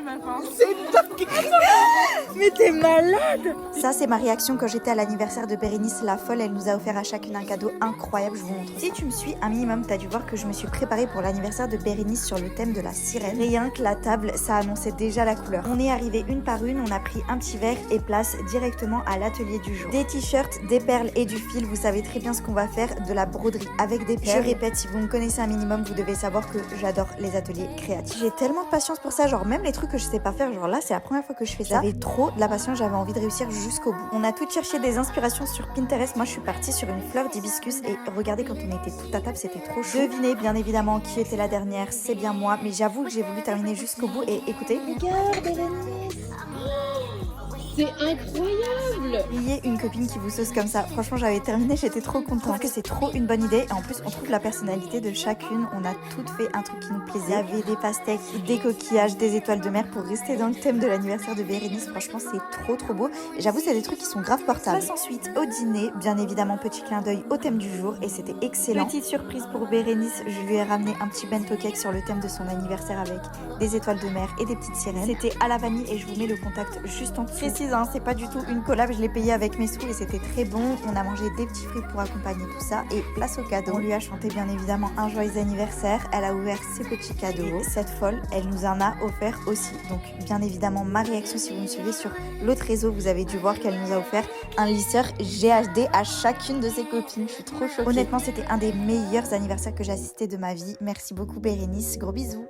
de ma part. Mais t'es malade! Ça, c'est ma réaction quand j'étais à l'anniversaire de Bérénice, la folle. Elle nous a offert à chacune un cadeau incroyable, je vous montre. Si tu me suis un minimum, t'as dû voir que je me suis préparée pour l'anniversaire de Bérénice sur le thème de la sirène. Rien que la table, ça annonçait déjà la couleur. On est arrivé une par une, on a pris un petit verre et place directement à l'atelier du jour. Des t-shirts, des perles et du fil, vous savez très bien ce qu'on va faire, de la broderie avec des perles. Je répète, si vous me connaissez un minimum, vous devez savoir que j'adore les ateliers créatifs. J'ai tellement de patience pour ça, genre même les trucs que je sais pas faire, genre là c'est la première fois que je fais ça. J'avais trop de la patience, j'avais envie de réussir jusqu'au bout. On a tout cherché des inspirations sur Pinterest. Moi je suis partie sur une fleur d'hibiscus et regardez quand on était tout à table, c'était trop chaud. Devinez bien évidemment qui était la dernière, c'est bien moi, mais j'avoue que j'ai voulu terminer jusqu'au bout et écoutez. Regarde Bérénice. C'est incroyable! Ayez une copine qui vous sauce comme ça. Franchement, j'avais terminé, j'étais trop contente. Je trouve que c'est trop une bonne idée. Et en plus, on trouve la personnalité de chacune. On a toutes fait un truc qui nous plaisait. Il y avait des pastèques, des coquillages, des étoiles de mer pour rester dans le thème de l'anniversaire de Bérénice. Franchement, c'est trop beau. Et j'avoue, c'est des trucs qui sont grave portables. Passe ensuite au dîner. Bien évidemment, petit clin d'œil au thème du jour. Et c'était excellent. Petite surprise pour Bérénice. Je lui ai ramené un petit bento cake sur le thème de son anniversaire avec des étoiles de mer et des petites sirènes. C'était à la vanille et je vous mets le contact juste en dessous. Hein, c'est pas du tout une collab, je l'ai payé avec mes sous et c'était très bon. On a mangé des petits fruits pour accompagner tout ça et place au cadeau. On lui a chanté bien évidemment un joyeux anniversaire. Elle a ouvert ses petits cadeaux. Et cette folle, elle nous en a offert aussi. Donc bien évidemment ma réaction, si vous me suivez sur l'autre réseau, vous avez dû voir qu'elle nous a offert un lisseur GHD à chacune de ses copines. Je suis trop choquée. Honnêtement, c'était un des meilleurs anniversaires que j'ai assisté de ma vie. Merci beaucoup Bérénice, gros bisous.